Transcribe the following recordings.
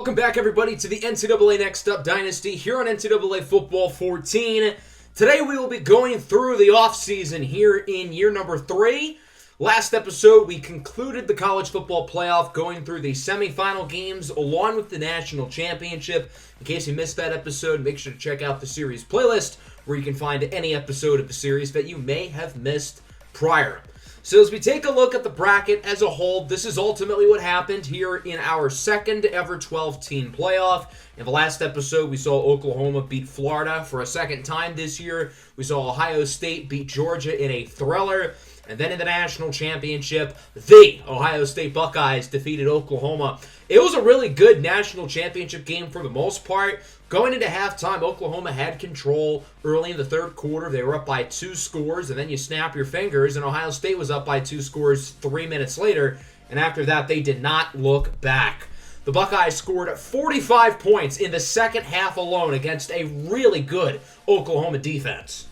Welcome back, everybody, to the NCAA Next Up Dynasty here on NCAA Football 14. Today we will be going through the offseason here in year number 3. Last episode, we concluded the college football playoff going through the semifinal games along with the national championship. In case you missed that episode, make sure to check out the series playlist where you can find any episode of the series that you may have missed prior. So as we take a look at the bracket as a whole, this is ultimately what happened here in our second ever 12-team playoff. In the last episode, we saw Oklahoma beat Florida for a second time this year. We saw Ohio State beat Georgia in a thriller. And then in the national championship, the Ohio State Buckeyes defeated Oklahoma. It was a really good national championship game for the most part. Going into halftime, Oklahoma had control early in the third quarter. They were up by 2 scores, and then you snap your fingers, and Ohio State was up by 2 scores 3 minutes later. And after that, they did not look back. The Buckeyes scored 45 points in the second half alone against a really good Oklahoma defense.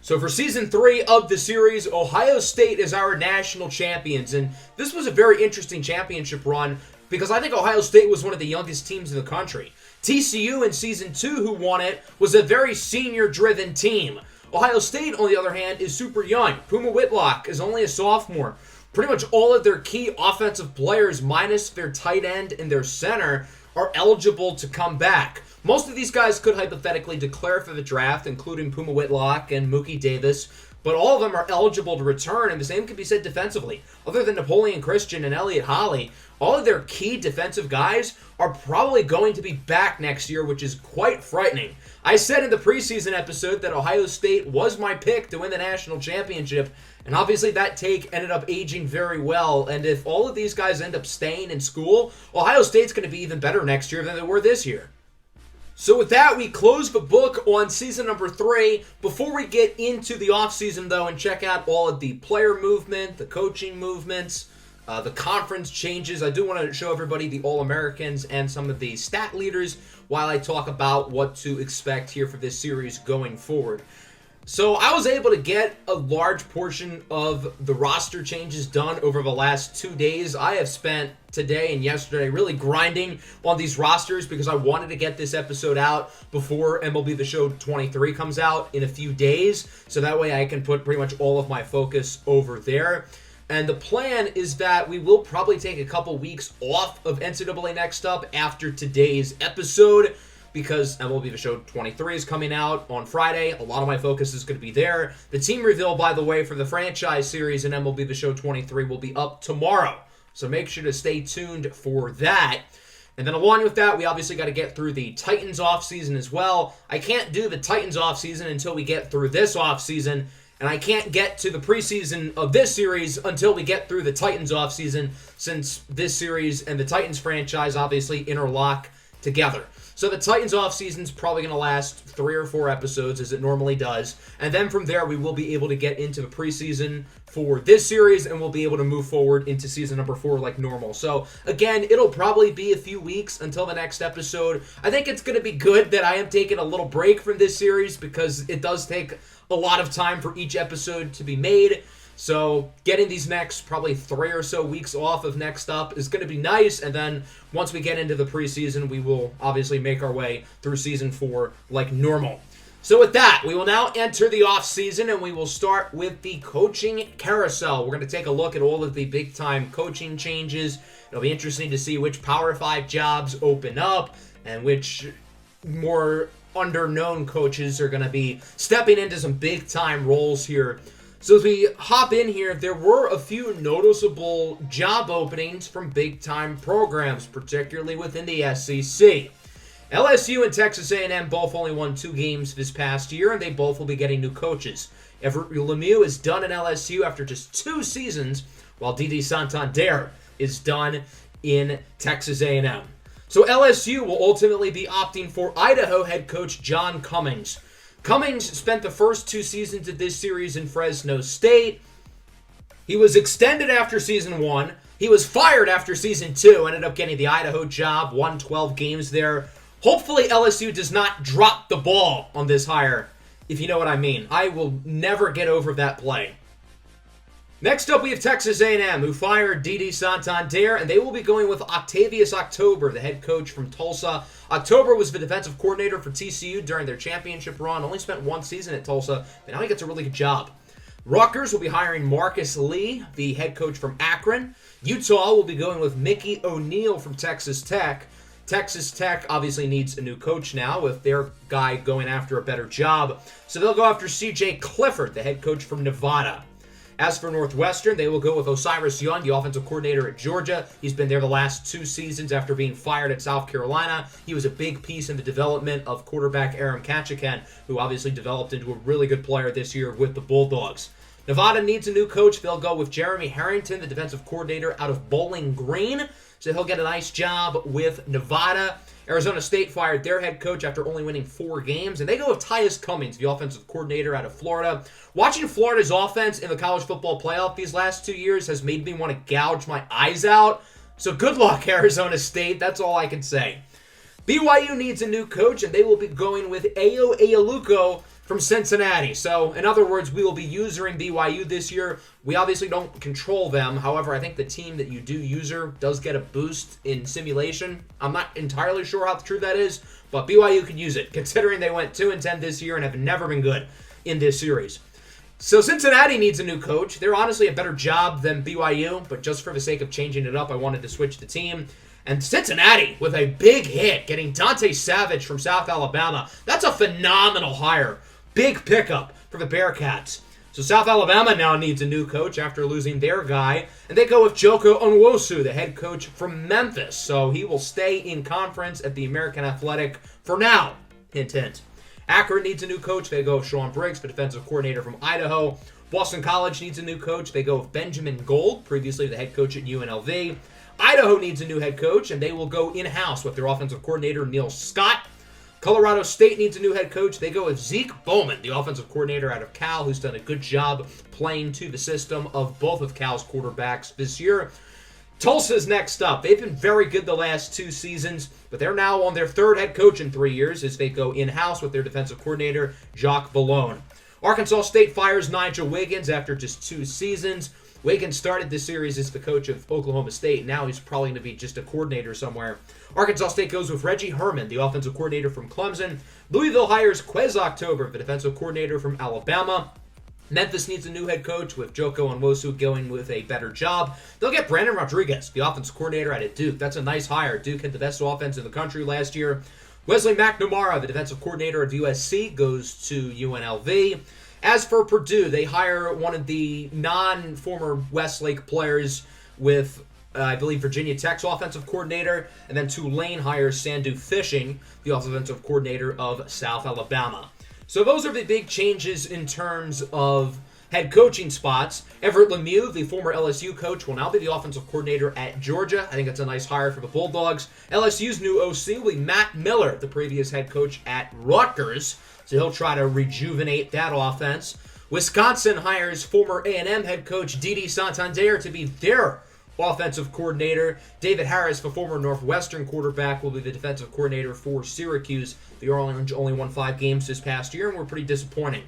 So for Season 3 of the series, Ohio State is our national champions. And this was a very interesting championship run because I think Ohio State was one of the youngest teams in the country. TCU in Season 2, who won it, was a very senior-driven team. Ohio State, on the other hand, is super young. Puma Whitlock is only a sophomore. Pretty much all of their key offensive players, minus their tight end and their center, are eligible to come back. Most of these guys could hypothetically declare for the draft, including Puma Whitlock and Mookie Davis, but all of them are eligible to return, and the same can be said defensively. Other than Napoleon Christian and Elliott Holly, all of their key defensive guys are probably going to be back next year, which is quite frightening. I said in the preseason episode that Ohio State was my pick to win the national championship, and obviously that take ended up aging very well, and if all of these guys end up staying in school, Ohio State's going to be even better next year than they were this year. So with that, we close the book on season number 3. Before we get into the offseason, though, and check out all of the player movement, the coaching movements, the conference changes, I do want to show everybody the All-Americans and some of the stat leaders while I talk about what to expect here for this series going forward. So I was able to get a large portion of the roster changes done over the last 2 days. I have spent today and yesterday really grinding on these rosters because I wanted to get this episode out before MLB The Show 23 comes out in a few days. So that way I can put pretty much all of my focus over there. And the plan is that we will probably take a couple weeks off of NCAA Next Up after today's episode, because MLB The Show 23 is coming out on Friday. A lot of my focus is going to be there. The team reveal, by the way, for the franchise series in MLB The Show 23 will be up tomorrow. So make sure to stay tuned for that. And then along with that, we obviously got to get through the Titans offseason as well. I can't do the Titans offseason until we get through this offseason. And I can't get to the preseason of this series until we get through the Titans offseason, since this series and the Titans franchise obviously interlock together. So the Titans offseason is probably going to last 3 or 4 episodes, as it normally does. And then from there, we will be able to get into the preseason for this series, and we'll be able to move forward into season number 4 like normal. So again, it'll probably be a few weeks until the next episode. I think it's going to be good that I am taking a little break from this series because it does take a lot of time for each episode to be made. So getting these next probably 3 or so weeks off of Next Up is going to be nice. And then once we get into the preseason, we will obviously make our way through season 4 like normal. So with that, we will now enter the offseason, and we will start with the coaching carousel. We're going to take a look at all of the big-time coaching changes. It'll be interesting to see which Power 5 jobs open up and which more under-known coaches are going to be stepping into some big-time roles here. So as we hop in here, there were a few noticeable job openings from big-time programs, particularly within the SEC. LSU and Texas A&M both only won 2 games this past year, and they both will be getting new coaches. Everett Lemieux is done in LSU after just 2 seasons, while Didi Santander is done in Texas A&M. So LSU will ultimately be opting for Idaho head coach John Cummings. Cummings spent the first 2 seasons of this series in Fresno State. He was extended after season 1. He was fired after season 2, ended up getting the Idaho job, won 12 games there. Hopefully LSU does not drop the ball on this hire, if you know what I mean. I will never get over that play. Next up, we have Texas A&M, who fired Didi Santander, and they will be going with Octavius October, the head coach from Tulsa. October was the defensive coordinator for TCU during their championship run, only spent one season at Tulsa, but now he gets a really good job. Rutgers will be hiring Marcus Lee, the head coach from Akron. Utah will be going with Mickey O'Neill from Texas Tech. Texas Tech obviously needs a new coach now with their guy going after a better job, so they'll go after C.J. Clifford, the head coach from Nevada. As for Northwestern, they will go with Osiris Young, the offensive coordinator at Georgia. He's been there the last 2 seasons after being fired at South Carolina. He was a big piece in the development of quarterback Aram Kachikan, who obviously developed into a really good player this year with the Bulldogs. Nevada needs a new coach. They'll go with Jeremy Harrington, the defensive coordinator out of Bowling Green. So he'll get a nice job with Nevada. Arizona State fired their head coach after only winning 4 games. And they go with Tyus Cummings, the offensive coordinator out of Florida. Watching Florida's offense in the college football playoff these last 2 years has made me want to gouge my eyes out. So good luck, Arizona State. That's all I can say. BYU needs a new coach, and they will be going with Ayo Ayaluko from Cincinnati. So, in other words, we will be usering BYU this year. We obviously don't control them. However, I think the team that you do user does get a boost in simulation. I'm not entirely sure how true that is, but BYU could use it, considering they went 2-10 this year and have never been good in this series. So Cincinnati needs a new coach. They're honestly a better job than BYU, but just for the sake of changing it up, I wanted to switch the team. And Cincinnati, with a big hit, getting Dante Savage from South Alabama. That's a phenomenal hire. Big pickup for the Bearcats. So South Alabama now needs a new coach after losing their guy. And they go with Joko Onwosu, the head coach from Memphis. So he will stay in conference at the American Athletic for now. Hint, hint. Akron needs a new coach. They go with Sean Briggs, the defensive coordinator from Idaho. Boston College needs a new coach. They go with Benjamin Gold, previously the head coach at UNLV. Idaho needs a new head coach, and they will go in-house with their offensive coordinator, Neil Scott. Colorado State needs a new head coach. They go with Zeke Bowman, the offensive coordinator out of Cal, who's done a good job playing to the system of both of Cal's quarterbacks this year. Tulsa's next up. They've been very good the last 2 seasons, but they're now on their 3rd head coach in 3 years as they go in-house with their defensive coordinator, Jacques Ballone. Arkansas State fires Nigel Wiggins after just 2 seasons. Wiggins started this series as the coach of Oklahoma State. Now he's probably going to be just a coordinator somewhere. Arkansas State goes with Reggie Herman, the offensive coordinator from Clemson. Louisville hires Quez October, the defensive coordinator from Alabama. Memphis needs a new head coach with Joko Onwosu going with a better job. They'll get Brandon Rodriguez, the offensive coordinator out of Duke. That's a nice hire. Duke had the best offense in the country last year. Wesley McNamara, the defensive coordinator of USC, goes to UNLV. As for Purdue, they hire one of the non-former Westlake players with, I believe, Virginia Tech's offensive coordinator, and then Tulane hires Sandu Fishing, the offensive coordinator of South Alabama. So those are the big changes in terms of head coaching spots. Everett Lemieux, the former LSU coach, will now be the offensive coordinator at Georgia. I think that's a nice hire for the Bulldogs. LSU's new OC will be Matt Miller, the previous head coach at Rutgers. So he'll try to rejuvenate that offense. Wisconsin hires former A&M head coach Didi Santander to be their offensive coordinator. David Harris, the former Northwestern quarterback, will be the defensive coordinator for Syracuse. The Orange only won 5 games this past year and were pretty disappointing.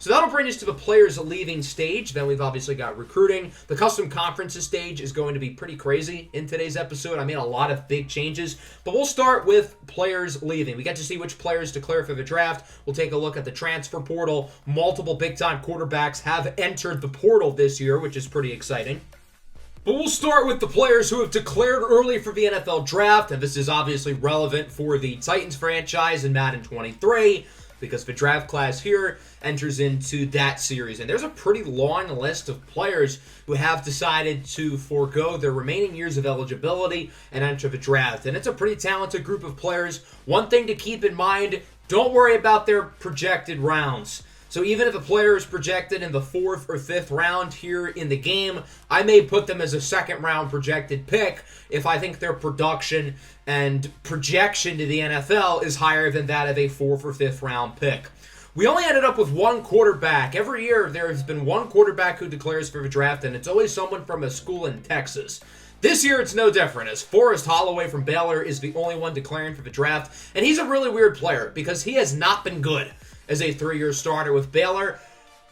So that'll bring us to the players leaving stage. Then we've obviously got recruiting. The custom conferences stage is going to be pretty crazy in today's episode. I made a lot of big changes, but we'll start with players leaving. We get to see which players declare for the draft. We'll take a look at the transfer portal. Multiple big-time quarterbacks have entered the portal this year, which is pretty exciting. But we'll start with the players who have declared early for the NFL draft, and this is obviously relevant for the Titans franchise in Madden 23, because the draft class here enters into that series. And there's a pretty long list of players who have decided to forego their remaining years of eligibility and enter the draft. And it's a pretty talented group of players. One thing to keep in mind, don't worry about their projected rounds. So even if a player is projected in the 4th or 5th round here in the game, I may put them as a 2nd round projected pick if I think their production and projection to the NFL is higher than that of a 4th or 5th round pick. We only ended up with one quarterback. Every year there has been one quarterback who declares for the draft, and it's always someone from a school in Texas. This year it's no different, as Forrest Holloway from Baylor is the only one declaring for the draft, and he's a really weird player because he has not been good as a 3-year starter with Baylor.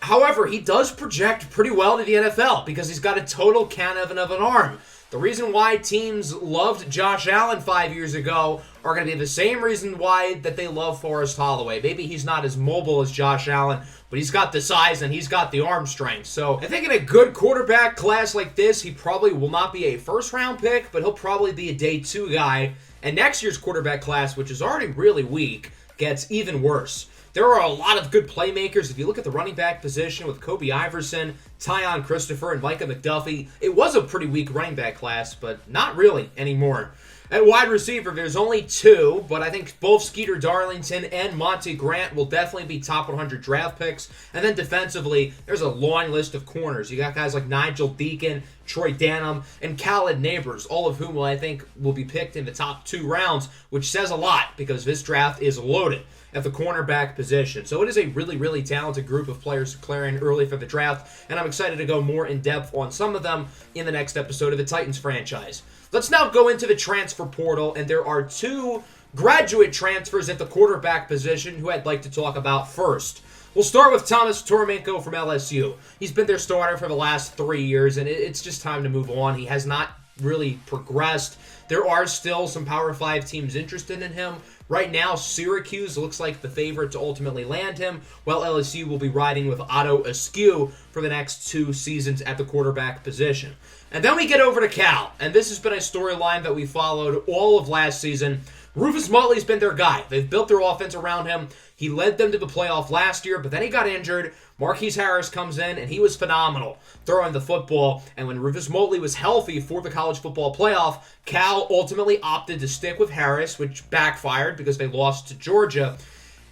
However, he does project pretty well to the NFL because he's got a total cannon of an arm. The reason why teams loved Josh Allen 5 years ago are going to be the same reason why that they love Forrest Holloway. Maybe he's not as mobile as Josh Allen, but he's got the size and he's got the arm strength. So I think in a good quarterback class like this, he probably will not be a first-round pick, but he'll probably be a day 2 guy. And next year's quarterback class, which is already really weak, gets even worse. There are a lot of good playmakers. If you look at the running back position with Kobe Iverson, Tyon Christopher, and Micah McDuffie, it was a pretty weak running back class, but not really anymore. At wide receiver, there's only 2, but I think both Skeeter Darlington and Monty Grant will definitely be top 100 draft picks. And then defensively, there's a long list of corners. You got guys like Nigel Deacon, Troy Danham, and Khaled Neighbors, all of whom I think will be picked in the top 2 rounds, which says a lot because this draft is loaded at the cornerback position. So it is a really, really talented group of players declaring early for the draft, and I'm excited to go more in depth on some of them in the next episode of the Titans franchise. Let's now go into the transfer portal, and there are 2 graduate transfers at the quarterback position who I'd like to talk about first. We'll start with Thomas Tormenko from LSU. He's been their starter for the last 3 years, and it's just time to move on. He has not really progressed. There are still some Power 5 teams interested in him. Right now, Syracuse looks like the favorite to ultimately land him, while LSU will be riding with Otto Askew for the next 2 seasons at the quarterback position. And then we get over to Cal, and this has been a storyline that we followed all of last season. Rufus Motley's been their guy. They've built their offense around him. He led them to the playoff last year, but then he got injured. Marquise Harris comes in, and he was phenomenal throwing the football. And when Rufus Motley was healthy for the college football playoff, Cal ultimately opted to stick with Harris, which backfired because they lost to Georgia.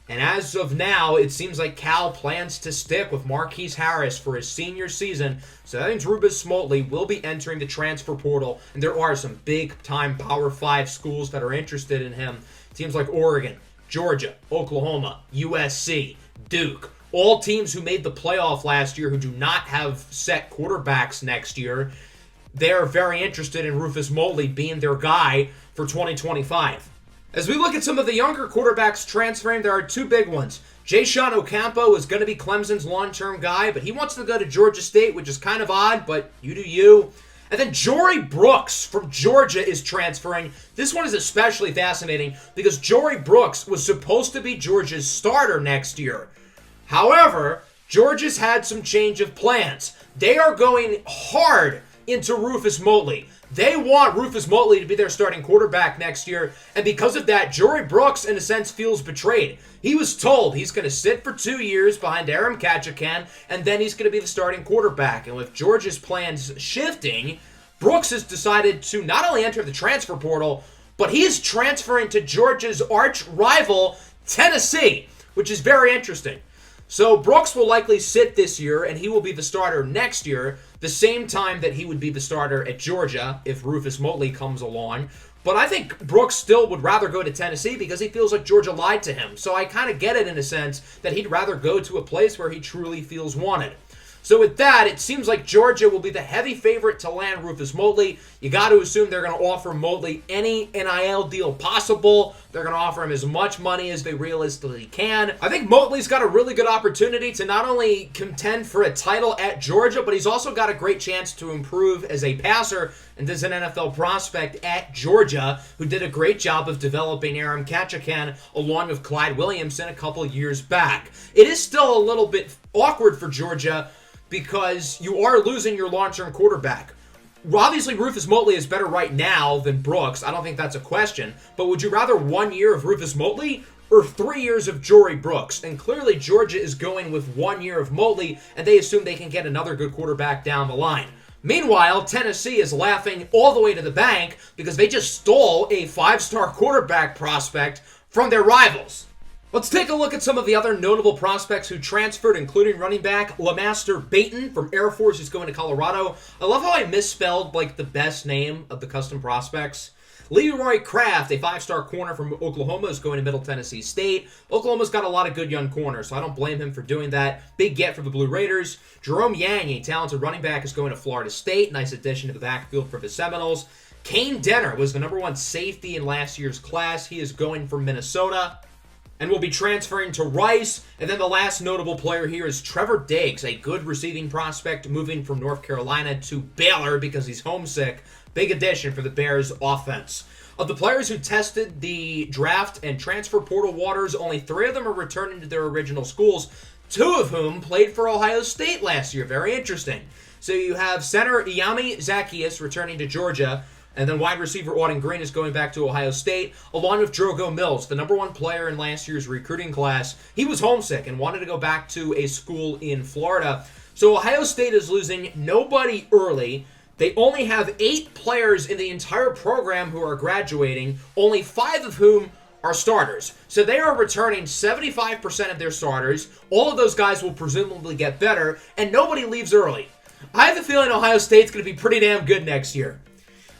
And as of now, it seems like Cal plans to stick with Marquise Harris for his senior season. So that means Rufus Motley will be entering the transfer portal, and there are some big-time Power 5 schools that are interested in him. Teams like Oregon, Georgia, Oklahoma, USC, Duke, all teams who made the playoff last year who do not have set quarterbacks next year. They're very interested in Rufus Motley being their guy for 2025. As we look at some of the younger quarterbacks transferring, there are 2 big ones. Jayshon Ocampo is going to be Clemson's long-term guy, but he wants to go to Georgia State, which is kind of odd, but you do you. And then Jory Brooks from Georgia is transferring. This one is especially fascinating because Jory Brooks was supposed to be Georgia's starter next year. However, Georgia's had some change of plans. They are going hard into Rufus Motley. They want Rufus Motley to be their starting quarterback next year, and because of that, Jory Brooks, in a sense, feels betrayed. He was told he's going to sit for 2 years behind Aram Kachakan, and then he's going to be the starting quarterback. And with Georgia's plans shifting, Brooks has decided to not only enter the transfer portal, but he is transferring to Georgia's arch rival, Tennessee, which is very interesting. So Brooks will likely sit this year, and he will be the starter next year, the same time that he would be the starter at Georgia if Rufus Motley comes along. But I think Brooks still would rather go to Tennessee because he feels like Georgia lied to him. So I kind of get it in a sense that he'd rather go to a place where he truly feels wanted. So with that, it seems like Georgia will be the heavy favorite to land Rufus Motley. You got to assume they're going to offer Motley any NIL deal possible. They're going to offer him as much money as they realistically can. I think Motley's got a really good opportunity to not only contend for a title at Georgia, but he's also got a great chance to improve as a passer and as an NFL prospect at Georgia, who did a great job of developing Aram Kachakan along with Clyde Williamson a couple years back. It is still a little bit awkward for Georgia because you are losing your long-term quarterback. Obviously, Rufus Motley is better right now than Brooks. I don't think that's a question. But would you rather 1 year of Rufus Motley or 3 years of Jory Brooks? And clearly, Georgia is going with 1 year of Motley, and they assume they can get another good quarterback down the line. Meanwhile, Tennessee is laughing all the way to the bank because they just stole a 5-star quarterback prospect from their rivals. Let's take a look at some of the other notable prospects who transferred, including running back Lamaster Baton from Air Force, who's going to Colorado. I love how I misspelled, the best name of the custom prospects. Leroy Kraft, a 5-star corner from Oklahoma, is going to Middle Tennessee State. Oklahoma's got a lot of good young corners, so I don't blame him for doing that. Big get for the Blue Raiders. Jerome Yang, a talented running back, is going to Florida State. Nice addition to the backfield for the Seminoles. Kane Denner was the #1 safety in last year's class. He is going from Minnesota. and will be transferring to Rice. And then the last notable player here is Trevor Diggs, a good receiving prospect moving from North Carolina to Baylor because he's homesick. Big addition for the Bears offense. Of the players who tested the draft and transfer portal waters, only 3 of them are returning to their original schools, 2 of whom played for Ohio State last year. Very interesting. So you have center Iyami Zaccheaus returning to Georgia, and then wide receiver Auden Green is going back to Ohio State, along with Drogo Mills, the number 1 player in last year's recruiting class. He was homesick and wanted to go back to a school in Florida. So Ohio State is losing nobody early. They only have 8 players in the entire program who are graduating, only 5 of whom are starters. So they are returning 75% of their starters. All of those guys will presumably get better, and nobody leaves early. I have a feeling Ohio State's going to be pretty damn good next year.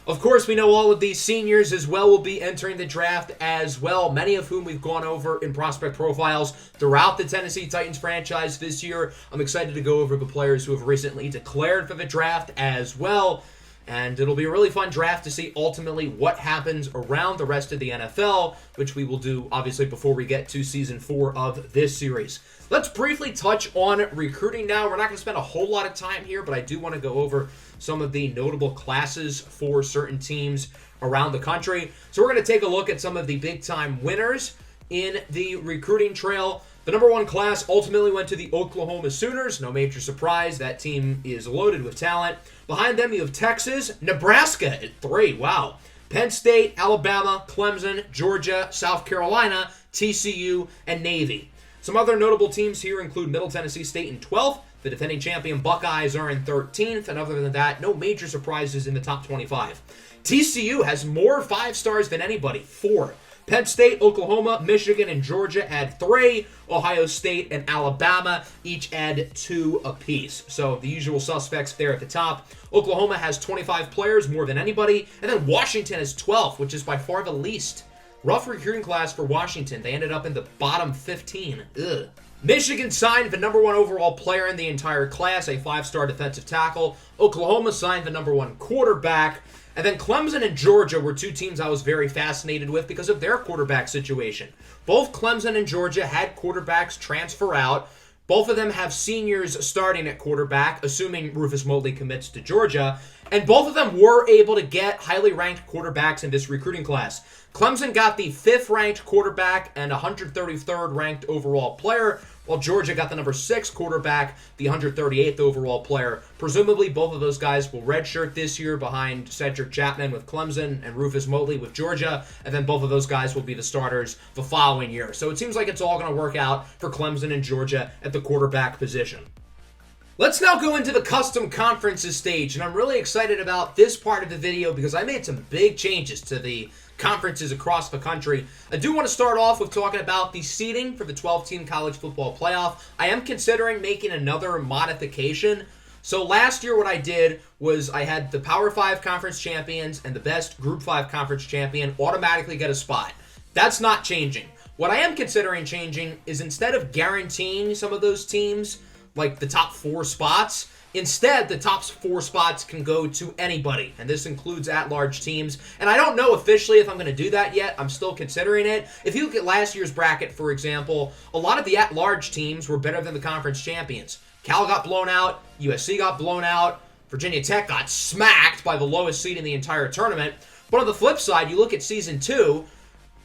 Of course, we know all of these seniors as well will be entering the draft as well, many of whom we've gone over in prospect profiles throughout the Tennessee Titans franchise this year. I'm excited to go over the players who have recently declared for the draft as well. And it'll be a really fun draft to see ultimately what happens around the rest of the NFL, which we will do, obviously, before we get to Season 4 of this series. Let's briefly touch on recruiting now. We're not going to spend a whole lot of time here, but I do want to go over some of the notable classes for certain teams around the country. So we're going to take a look at some of the big-time winners in the recruiting trail. The number 1 class ultimately went to the Oklahoma Sooners. No major surprise. That team is loaded with talent. Behind them, you have Texas, Nebraska at 3. Wow. Penn State, Alabama, Clemson, Georgia, South Carolina, TCU, and Navy. Some other notable teams here include Middle Tennessee State in 12th. The defending champion Buckeyes are in 13th. And other than that, no major surprises in the top 25. TCU has more 5 stars than anybody, 4. Penn State, Oklahoma, Michigan, and Georgia add 3. Ohio State and Alabama each add 2 apiece. So the usual suspects there at the top. Oklahoma has 25 players, more than anybody. And then Washington has 12, which is by far the least. Rough recruiting class for Washington. They ended up in the bottom 15. Ugh. Michigan signed the number 1 overall player in the entire class, a 5-star defensive tackle. Oklahoma signed the number 1 quarterback. And then Clemson and Georgia were 2 teams I was very fascinated with because of their quarterback situation. Both Clemson and Georgia had quarterbacks transfer out. Both of them have seniors starting at quarterback, assuming Rufus Motley commits to Georgia. And both of them were able to get highly ranked quarterbacks in this recruiting class. Clemson got the 5th ranked quarterback and 133rd ranked overall player, while Georgia got the number 6 quarterback, the 138th overall player. Presumably, both of those guys will redshirt this year behind Cedric Chapman with Clemson and Rufus Motley with Georgia, and then both of those guys will be the starters the following year. So it seems like it's all going to work out for Clemson and Georgia at the quarterback position. Let's now go into the custom conferences stage, and I'm really excited about this part of the video because I made some big changes to the conferences across the country. I do want to start off with talking about the seeding for the 12-team college football playoff. I am considering making another modification. So last year what I did was I had the Power 5 conference champions and the best Group 5 conference champion automatically get a spot. That's not changing. What I am considering changing is instead of guaranteeing some of those teams, like the top 4 spots, instead, the top 4 spots can go to anybody, and this includes at-large teams. And I don't know officially if I'm going to do that yet. I'm still considering it. If you look at last year's bracket, for example, a lot of the at-large teams were better than the conference champions. Cal got blown out. USC got blown out. Virginia Tech got smacked by the lowest seed in the entire tournament. But on the flip side, you look at Season 2,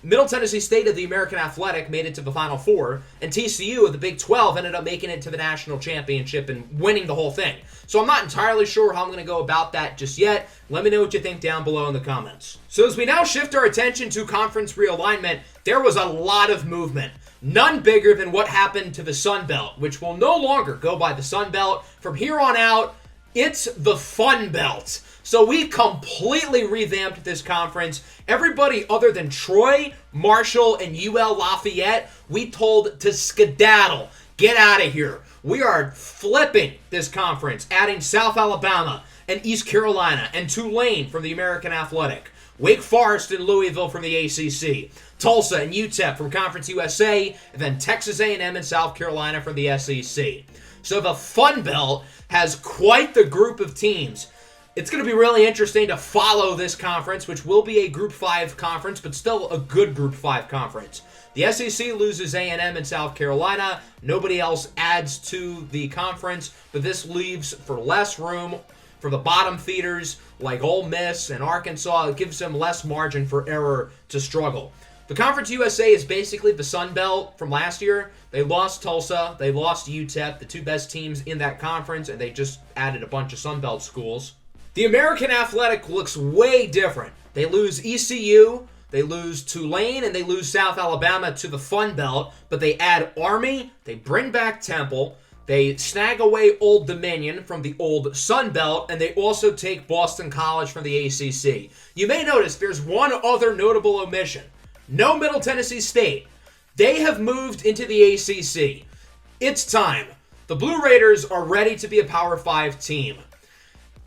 Middle Tennessee State of the American Athletic made it to the Final Four, and TCU of the Big 12 ended up making it to the national championship and winning the whole thing. So I'm not entirely sure how I'm going to go about that just yet. Let me know what you think down below in the comments. So as we now shift our attention to conference realignment, there was a lot of movement. None bigger than what happened to the Sun Belt, which will no longer go by the Sun Belt. From here on out, it's the Fun Belt. So we completely revamped this conference. Everybody other than Troy, Marshall, and UL Lafayette, we told to skedaddle. Get out of here. We are flipping this conference, adding South Alabama and East Carolina and Tulane from the American Athletic, Wake Forest and Louisville from the ACC, Tulsa and UTEP from Conference USA, and then Texas A&M and South Carolina from the SEC. So the Fun Belt has quite the group of teams. It's going to be really interesting to follow this conference, which will be a Group 5 conference, but still a good Group 5 conference. The SEC loses A&M and South Carolina. Nobody else adds to the conference, but this leaves for less room for the bottom feeders like Ole Miss and Arkansas. It gives them less margin for error to struggle. The Conference USA is basically the Sun Belt from last year. They lost Tulsa, they lost UTEP, the two best teams in that conference, and they just added a bunch of Sun Belt schools. The American Athletic looks way different. They lose ECU, they lose Tulane, and they lose South Alabama to the Fun Belt, but they add Army, they bring back Temple, they snag away Old Dominion from the old Sun Belt, and they also take Boston College from the ACC. You may notice there's one other notable omission. No Middle Tennessee State. They have moved into the ACC. It's time. The Blue Raiders are ready to be a Power 5 team.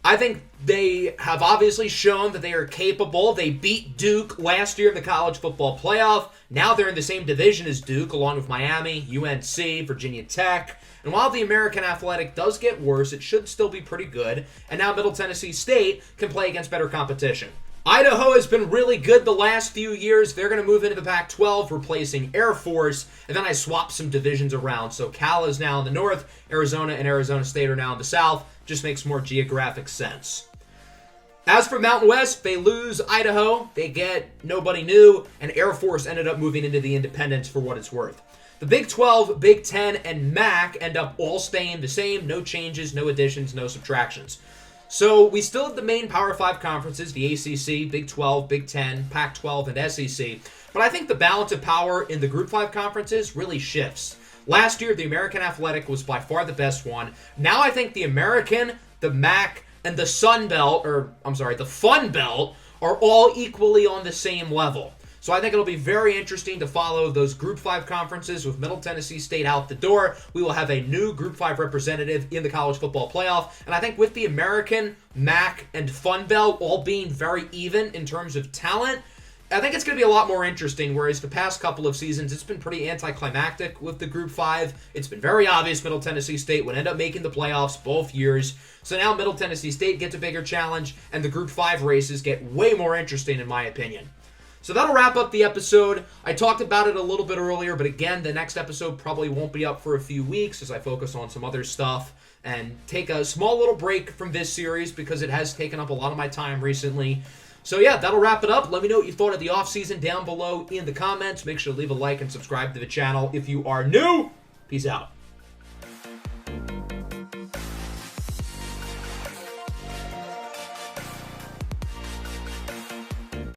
I think they have obviously shown that they are capable. They beat Duke last year in the college football playoff. Now they're in the same division as Duke, along with Miami, UNC, Virginia Tech. And while the American Athletic does get worse, it should still be pretty good. And now Middle Tennessee State can play against better competition. Idaho has been really good the last few years. They're going to move into the Pac-12, replacing Air Force. And then I swapped some divisions around. So Cal is now in the north. Arizona and Arizona State are now in the south. Just makes more geographic sense. As for Mountain West, they lose Idaho. They get nobody new. And Air Force ended up moving into the independents for what it's worth. The Big 12, Big 10, and MAC end up all staying the same. No changes, no additions, no subtractions. So we still have the main Power 5 conferences, the ACC, Big 12, Big 10, Pac-12, and SEC. But I think the balance of power in the Group 5 conferences really shifts. Last year, the American Athletic was by far the best one. Now I think the American, the MAC, and the Fun Belt are all equally on the same level. So I think it'll be very interesting to follow those Group 5 conferences with Middle Tennessee State out the door. We will have a new Group 5 representative in the college football playoff. And I think with the American, MAC, and Fun Belt all being very even in terms of talent, I think it's going to be a lot more interesting, whereas the past couple of seasons, it's been pretty anticlimactic with the Group 5. It's been very obvious Middle Tennessee State would end up making the playoffs both years. So now Middle Tennessee State gets a bigger challenge, and the Group 5 races get way more interesting in my opinion. So that'll wrap up the episode. I talked about it a little bit earlier, but again, the next episode probably won't be up for a few weeks as I focus on some other stuff and take a small little break from this series because it has taken up a lot of my time recently. So yeah, that'll wrap it up. Let me know what you thought of the offseason down below in the comments. Make sure to leave a like and subscribe to the channel if you are new. Peace out.